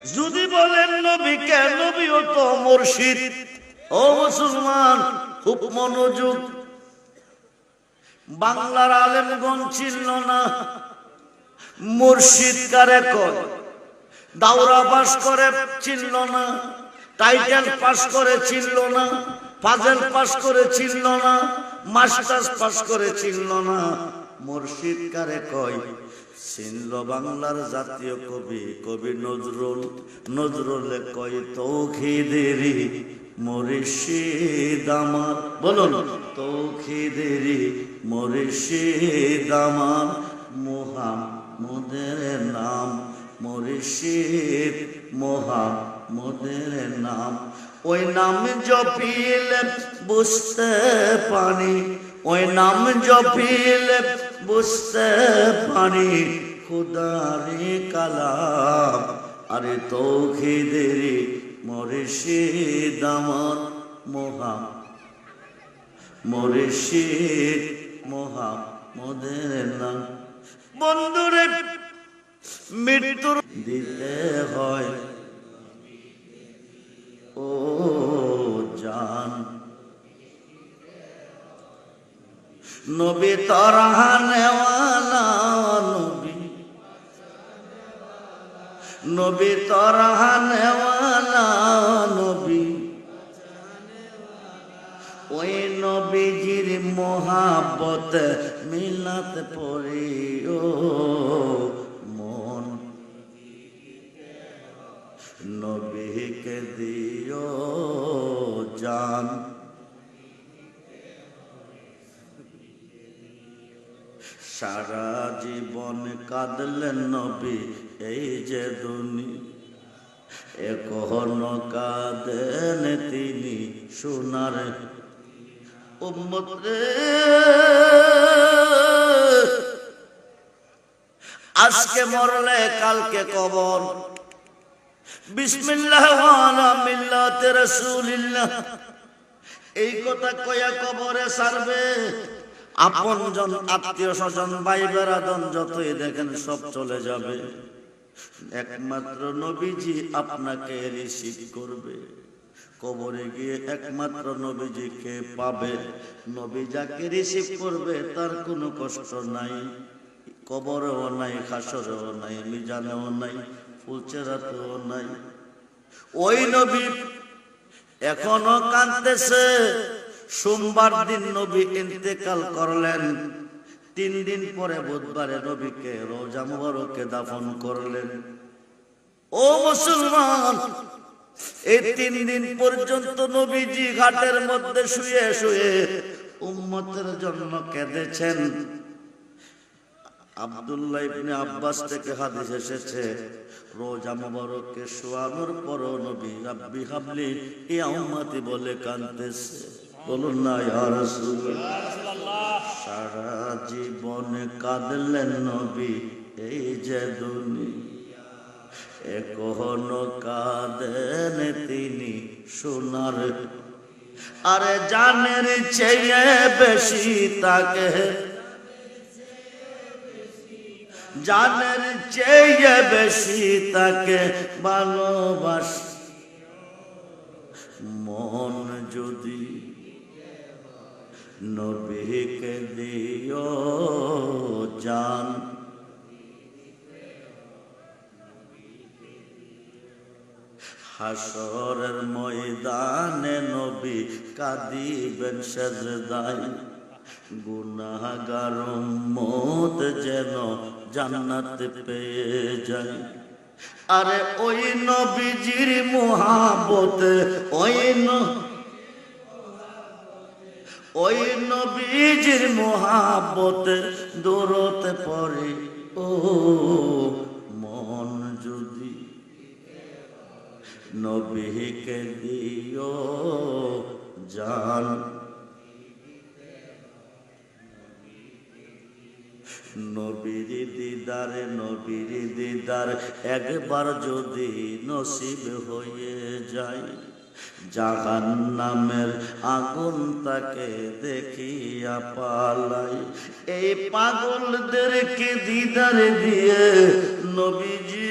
যদি বলেন নবী কে, নবীও তো মুর্শিদ। ও মুসলমান, খুব মনোযোগ। বাংলার আলেমগণ চিনল না মুর্শিদ কারে কয়। দাওরা পাস করে চিনল না, টাইটেল পাস করে চিনল না, ফাজেল পাস করে চিনল না, মাস্টার্স পাস করে চিনল না। মুর্শিদ কারে কয় চিনল বাংলার জাতীয় কবি, কবি নজরুল। নজরুলে কয় তৌহিদেরি মুর্শিদ আমার। বলুন, তৌহিদেরি মুর্শিদ আমার, মুহাম্মদের নাম মুর্শিদ, মুহাম্মদের নাম। ওই নাম জপিলে বুঝতে পারি, ওই নাম জপিলে বুঝতে পারি খুদারি কালাম। আরে তৌহিদেরি মুর্শিদ আমার, মুর্শিদ মুহাম্মদের নাম। বন্ধুরে, মৃত্যুর দিতে হয় ও জান, নবী তরহানেওয়ালা নবী, নবী তরহানেওয়ালা নবী। ওই নবীজির মোহাব্বত মিলাত পড়ি ও মন, নবীকে দিও জান। সারা জীবন কাঁদলেন নবী এই যে দুনিয়া, এখনো কাঁদেন তিনি সোনার উম্মত রে। আজকে মরলে কালকে কবর। বিসমিল্লাহ ওয়ালা মিল্লাতে রাসূলিল্লাহ, এই কথা কয়া কবরে ছাড়বে। আপনজন, আত্মীয় স্বজন, ভাই বেরাদন যতই দেখেন সব চলে যাবে, একমাত্র নবীজি আপনাকে রিসিভ করবে। কবরে গিয়ে একমাত্র নবীজিকে পাবে। নবী যাকে রিসিভ করবে তার কোনো কষ্ট নাই, কবরেও নাই, হাসরেও নাই, মিজানেও নাই, ফুলচেরাতেও নাই। ওই নবী এখনো কাঁদতেছে। সোমবার দিন নবী ইন্তেকাল করলেন, 3 দিন পরে বুধবারে নবীকে রওজা মুবারকে দাফন করলেন। ও মুসলমান, এই 3 দিন পর্যন্ত নবীজি ঘাটের মধ্যে শুয়ে শুয়ে উম্মতের জন্য কেঁদেছেন। আব্দুল্লাহ ইবনে আব্বাস থেকে হাদিস এসেছে, রওজা মুবারকে শোয়ানোর পর নবী রাব্বি হাবলি ইয়া উম্মতি বলে কাঁদতেছে। বলুন না ইয়া রাসূলুল্লাহ। সারা জীবন কাঁদলেন নবী এই যে দুনিয়া, এখনো কাঁদেন তিনি সোনার। আরে জানের চেয়ে বেশি তাকে, জানের চেয়ে বেশি তাকে ভালোবাস। মন যদি নবীকে দিও জান, হাসরের ময়দানে নবী কাঁদিবেন সেজদায়, গুনাহগার উম্মত যেন জান্নাত পেয়ে যায়। আরে ওই নবীজির মুহাব্বতে, ওই নবীজির মুহাব্বতে দূরতে পড়ে ও মন যদি নবীকে দিও জান। নবীর দিদারে, নবীর দিদার একবার যদি নসিব হয়ে যায়, জাহান্নামের আগুন তাকে দেখিয়া পালাই। এই পাগলদেরকে দিদারে দিয়ে নবীজি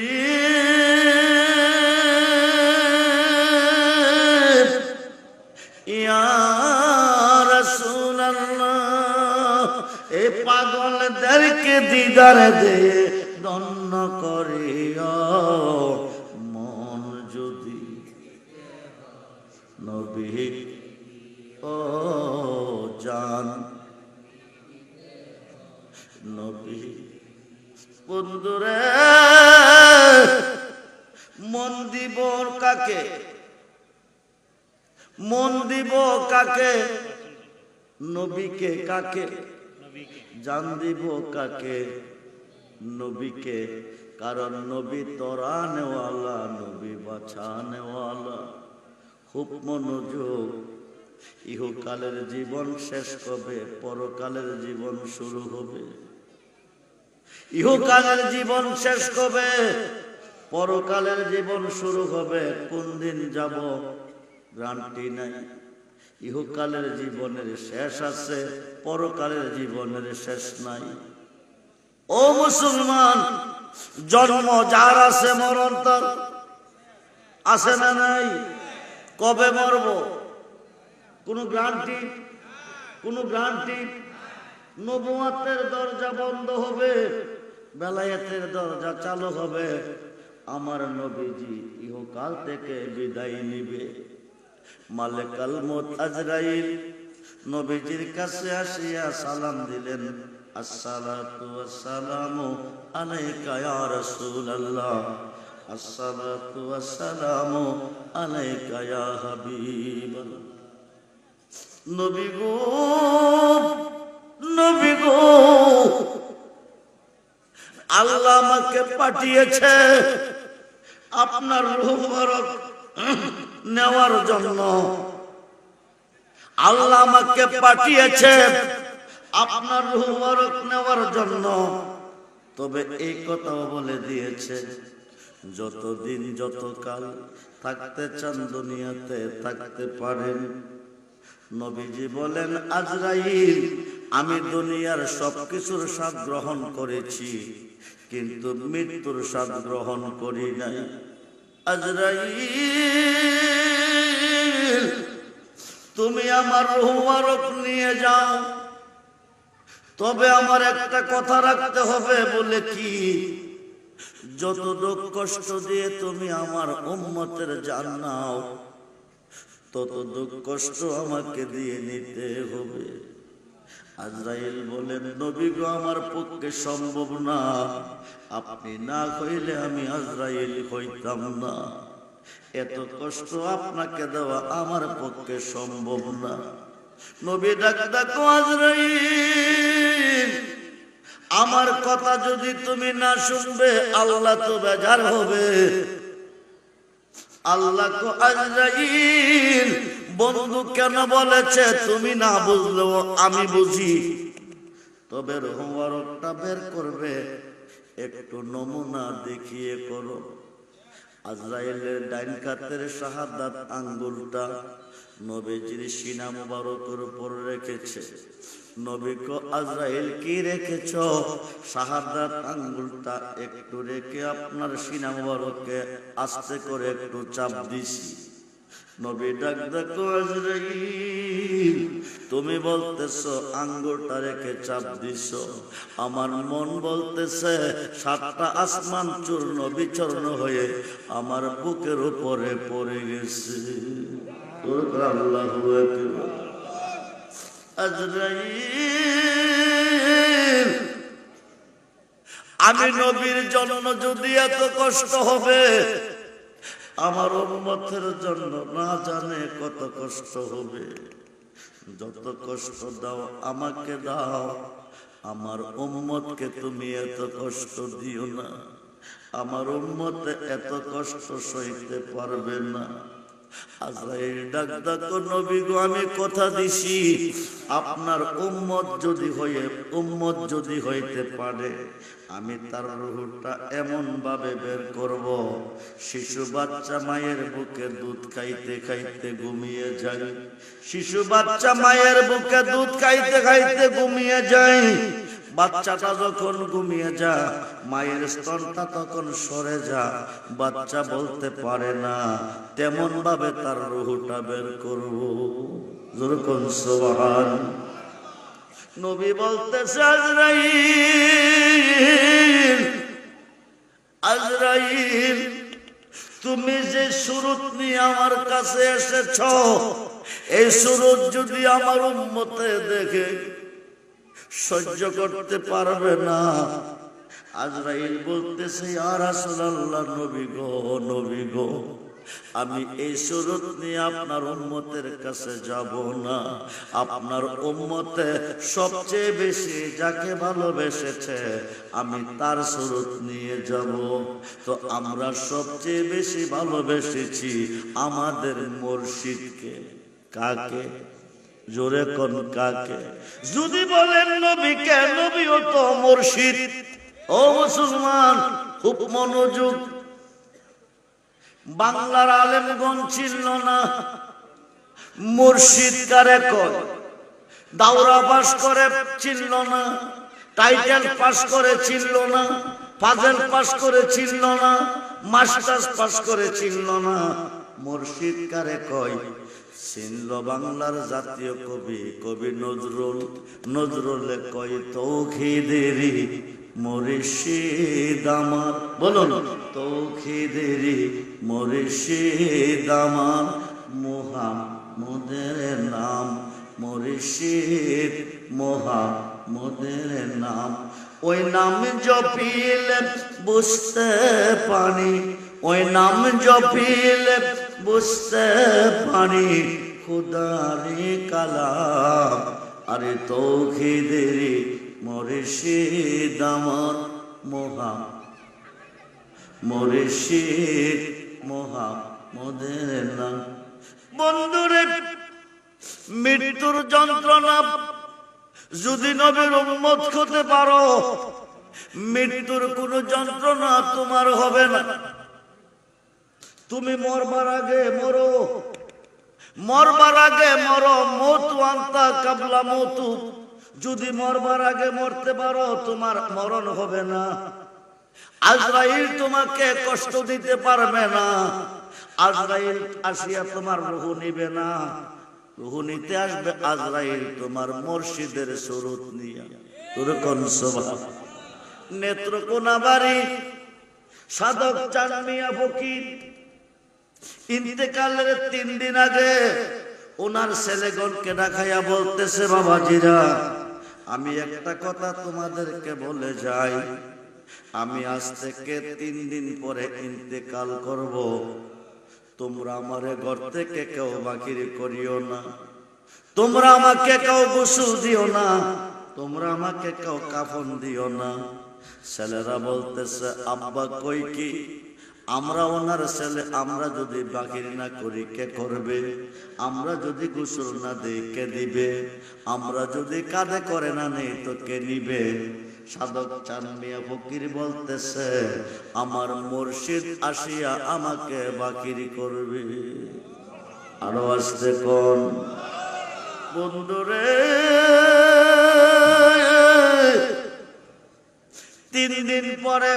দিদার দে ধন্য করিয়া মন যদি নবী ও জান নবী বন্ধুরে মন দিব কাকে মন দিব কাকে নবীকে কাকে জান দিব কাকে নবীকে কারণ নবী তরানেওয়ালা নবী বাঁচানেওয়ালা খুব মনোযোগ ইহকালের জীবন শেষ হবে পরকালের জীবন শুরু হবে ইহকালের জীবন শেষ হবে পরকালের জীবন শুরু হবে কোন দিন যাব গ্যারান্টি নাই ইহকালের জীবনের শেষ আছে পরকালের জীবনের শেষ নাই ও মুসলমান জন্ম যার আছে মরণ তার আছে না নাই কবে মরব কোনো গ্যারান্টি নবুয়তের দরজা বন্ধ হবে বেলায়েতের দরজা চালু হবে আমার নবীজি ইহকাল থেকে বিদায় নিবে মালিকুল মউত আজরাইল নবীজির কাছে আসিয়া সালাম দিলেন আসসালাতু ওয়াসসালামু আলাইকা ইয়া রাসূলুল্লাহ আসসালাতু ওয়াসসালামু আলাইকা ইয়া হাবিবাল্লাহ নবী গো আল্লাহ আমাকে পাঠিয়েছে আপনার রূহ মুবারক নেওয়ার জন্য আল্লাহ আমাকে পাঠিয়েছে আপনার রূহ মুবারক নেওয়ার জন্য তবে এই কথাও বলে দিয়েছে যতদিন যতকাল থাকতে চান দুনিয়াতে থাকতে পারেন নবীজি বলেন আজরাইল আমি দুনিয়ার সবকিছুর স্বাদ গ্রহণ করেছি কিন্তু মৃত্যুর স্বাদ গ্রহণ করি নাই আজরাইল তুমি আমার রূহ মুবারক নিয়ে যাও তবে আমার একটা কথা রাখতে হবে বলে কি যত দুঃখ কষ্ট দিয়ে তুমি আমার উম্মতের জান নাও তত দুঃখ কষ্ট আমাকে দিয়ে নিতে হবে আজরাইল বলেন নবী গো আমার পক্ষে সম্ভব না আপনি না কইলে আমি আজরাইল হইতাম না এত কষ্ট আপনাকে দেওয়া আমার পক্ষে সম্ভব না নবী ডাকো আজরাইল আমার কথা যদি তুমি না শুনবে আল্লাহ তো বেজার হবে আল্লাহ কো আজরাইল বন্ধু কেন বলেছে তুমি না বুঝলেও আমি বুঝি তবে রূহ মুবারকটা বের করবে একটু নমুনা দেখিয়ে করো আজরাইলের ডাইন কাতের শাহাদাত আঙ্গুলটা নবীজির সিনা মুবারকের উপর রেখেছে নবী কো আজরাইল কি রেখেছ শাহাদাত আঙ্গুলটা একটু রেখে আপনার সিনা মুবারকে আস্তে করে একটু চাপ দিছি নবী ডাকো আজরাইল তুমি বলতেছো আঙ্গুলটা রেখে চাপ দিছো আমার মন বলতেছে সাতটা আসমান চূর্ণ বিচূর্ণ হয়ে আমার বুকের উপরে পড়ে গেছে আল্লাহু আকবার আজরাইল আমি নবীর জন্য যদি এত কষ্ট হবে আমার উম্মতের জন্য না জানে কত কষ্ট হবে যত কষ্ট দাও আমাকে দাও আমার উম্মতকে তুমি এত কষ্ট দিও না আমার উম্মত এত কষ্ট সইতে পারবে না আজরাইল ডাকো নবী গো আমি কথা দিছি আপনার উম্মত যদি হইতে পারে আমি তার রূহটা এমন ভাবে বের করব শিশু বাচ্চা মায়ের বুকে দুধ খাইতে খাইতে ঘুমিয়ে যায় শিশু বাচ্চা মায়ের বুকে দুধ খাইতে খাইতে ঘুমিয়ে যায় বাচ্চাটা যখন ঘুমিয়ে যা মায়ের স্তনটা তখন সরে যা বাচ্চা বলতে পারে না তেমন ভাবে তার রূহটা বের করব যেরকম সুবহান নবী বলতেছে আজরাইল, আজরাইল তুমি যে সুরত নিয়ে আমার কাছে এসেছ, এই সুরত যদি আমার উম্মতে দেখে সহ্য করতে পারবে না। আজরাইল বলতেছে ইয়া রাসূলুল্লাহ, নবী গো, নবী গো, আমি এই সুরত নিয়ে আপনার উম্মতের কাছে যাব না। আপনার উম্মতে সবচেয়ে বেশি যাকে ভালোবেসেছে আমি তার সুরত নিয়ে যাব। তো আমরা সবচেয়ে বেশি ভালোবেসেছি আমাদের মুর্শিদকে। কাকে? জোরে কোন কাকে? যদি বলেন নবীকে, নবীও তো মুর্শিদ। ও মুসলমান, খুব মনোযোগ। বাংলার আলেমগণ ছিল না মুর্শিদ কারে কয়, দাওরা পাস করে ছিল না, টাইটেল পাস করে ছিল না, ফাজেল পাস করে ছিল না, মাস্টার্স পাস করে ছিল না। মুর্শিদ কারে কয়? ছিল বাংলার জাতীয় কবি, কবি নজরুল। নজরুলে কয় তৌহিদেরি মুর্শিদ আমার। বলুন, তৌহিদেরি মুর্শিদ আমার, মুহাম্মদের নাম মুর্শিদ, মুহাম্মদের নাম। ওই নাম জপিলে বুঝতে পারি, ওই নাম জপিলে বুঝতে পারি খুদারি কালাম। আরে তৌহিদেরি মুর্শিদ আমার, মুর্শিদ মুহাম্মদের নাম। বন্ধুরে, মৃত্যুর যন্ত্রণা যদি নবীর উম্মত হতে পারো, মৃত্যুর কোন যন্ত্রণা তোমার হবে না। তুমি মরবার আগে মরো, মরবার আগে মরো। মৌতু আনতা কাবলা মৌতু। যদি মরবার আগে মরতে পারো, তোমার মরণ হবে না। আজরাইল তোমাকে কষ্ট দিতে পারবে না। আজরাইল আসিয়া তোমার রূহ নিবে না। রূহ নিতে আসবে আজরাইল তোমার মুর্শিদের সুরত নিয়া। তোর কোন সুবহান। নেত্রকোনা বাড়ি সাধক চাঁদ মিয়া ফকির ইন্তেকালের 3 দিন আগে ওনার ছেলেগণকে ডাকাইয়া বলতেছে, বাবাজিরা আমি একটা কথা তোমাদেরকে বলে যাই, আমি আজ থেকে 3 দিন পরে ইন্তেকাল করব। তোমরা আমারে ঘর থেকে কেউ বাকির করিও না, তোমরা আমাকে কেউ গোসল দিও না, তোমরা আমাকে কেউ কাফন দিও না। ছেলেরা বলতেছে, আব্বা কই কি? আমরা ওনার ছেলে, আমরা যদি বাকির না করি কে করবে? আমরা যদি গোসল না দেই কে দিবে? আমরা যদি কাঁধে করে না নেই তো কে নিবে? সাধক চাঁদ মিয়া ফকির বলতেছে, আমার মুর্শিদ আসিয়া আমাকে বাকির করবে। আরো আসতে কোন বন্ধুরে, 3 দিন পরে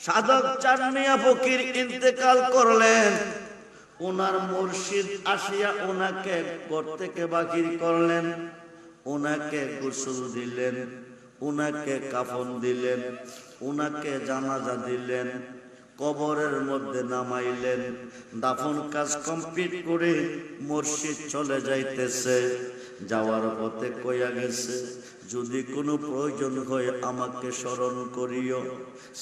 সাধক চাঁদ মিয়া ফকির ইন্তেকাল করলেন। ওনার মুর্শিদ আসিয়া ওনাকে ঘর থেকে বাকির করলেন, ওনাকে গোসল দিলেন, ওনাকে কাফন দিলেন, ওনাকে জানাজা দিলেন, কবরের মধ্যে নামাইলেন। দাফন কাজ কমপ্লিট করে মুর্শিদ চলে যাইতেছে। যাওয়ার পথে কইয়া গেছে, যদি কোনো প্রয়োজন হয় আমাকে স্মরণ করিও।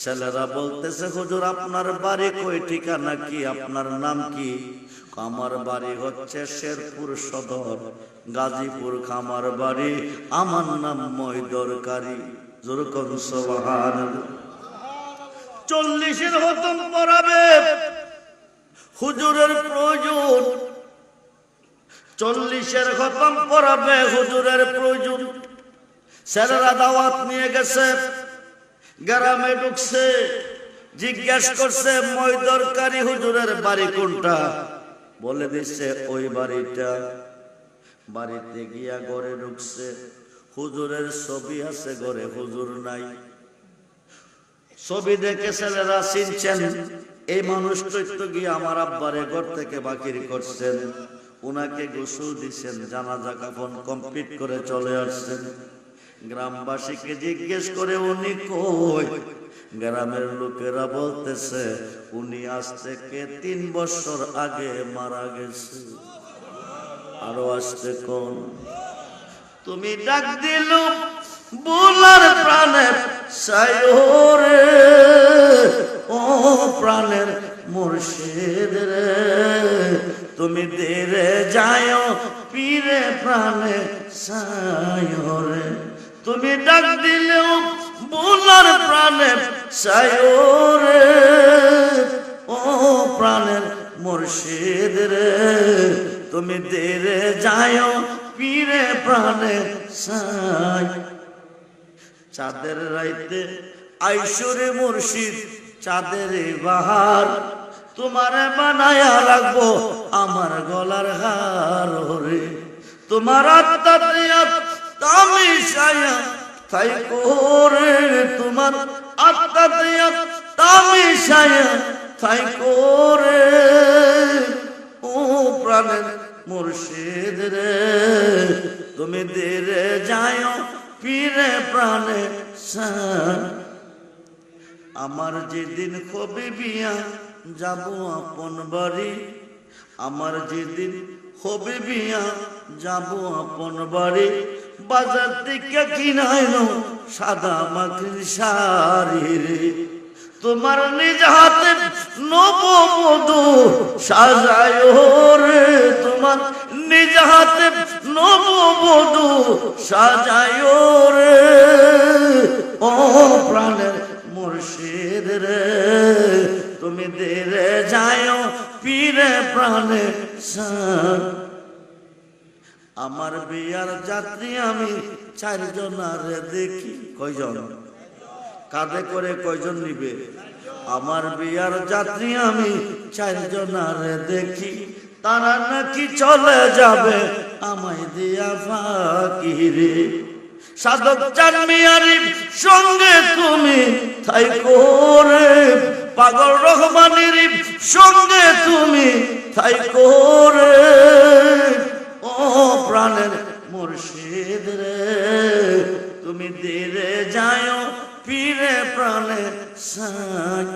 ছেলেরা বলতেছে, হুজুর আপনার বাড়ি কই, ঠিকানা কি, আপনার নাম কি? আমার বাড়ি হচ্ছে শেরপুর সদর, গাজীপুর খামার বাড়ি, আমার নাম ময়দরকারী। যেরকম সুবহানাল্লাহ। 40-এর খতম পড়াবে হুজুরের প্রয়োজন, 40-এর খতম পড়াবে হুজুরের প্রয়োজন। ছেলেরা দাওয়াত নিয়ে গেছে, গ্রামে ঢুকছে, জিজ্ঞাসা করছে ময়দরকারী হুজুরের বাড়ি কোনটা? বলে দিচ্ছে ওই বাড়িটা। বাড়িতে গিয়া ঘরে ঢুকছে, হুজুরের ছবি আছে ঘরে, হুজুর নাই। ছবি দেখে ছেলেরা চিনছেন, এই মানুষটাই তো গিয়ে আমার আব্বারে ঘর থেকে বাকির করছেন। উনাকে গোসল দিচ্ছেন, জানাজা কাফন কমপ্লিট করে চলে আসছেন। গ্রামবাসীকে জিজ্ঞেস করে উনি কই? গ্রামের লোকেরা বলতেছে উনি আজ থেকে 3 বছর আগে মারা গেছে। আরো আসতে কোন? তুমি ডাক দিল বুলার প্রাণের সায়রে, ও প্রাণের মুর্শিদ রে, তুমি দেরে যাও পীরে প্রাণে সায়রে। তুমি ডাক দিলেও বুলার প্রাণের সায়রে, ও প্রাণের মুর্শিদ রে, তুমি দেরে যাও পীরে প্রাণে সায়। চাঁদের রাইতে আইসরে মুর্শিদ চাঁদের বাহার, তোমারে বানায়া রাখবো আমার গলার হার রে। তোমার আত্মাতে আমি সায়া তাই করে, তোমার আত্মাতে আমি সায়া তাই করে, ও প্রাণের মুর্শিদ রে, তুমি দেরে যাও পীরে প্রাণে সায়। আমার যেদিন হবে বিয়া যাব আপন বাড়ি, আমার যেদিন হবে বিয়া যাব আপন বাড়ি, বাজার থেকে কিনাইনো সাদা মাটির শাড়ি রে। তোমার নিজ হাতে নববধূ সাজায় রে, তোমার নিজ হাতে নববধূ সাজায় রে, ও প্রাণের মুর্শিদ রে, তুমি দেরে যাও পীরে প্রাণে সায়। আমার বিয়ার যাত্রী আমি 4 জনারে দেখি। কয়জন? কাঁধে করে কয়জন নিবে? আমার বিয়ার যাত্রী আমি 4 জনারে দেখি, তারা নাকি চলে যাবে আমায় দিয়া ফাঁকি রে। সাধক চাঁদ মিয়ারির সঙ্গে তুমি তাই করে, পাগল রহমানের সঙ্গে তুমি তাই করে, ও প্রাণের মুর্শিদ রে, তুমি দেরে যাও পীরে প্রাণে সায়।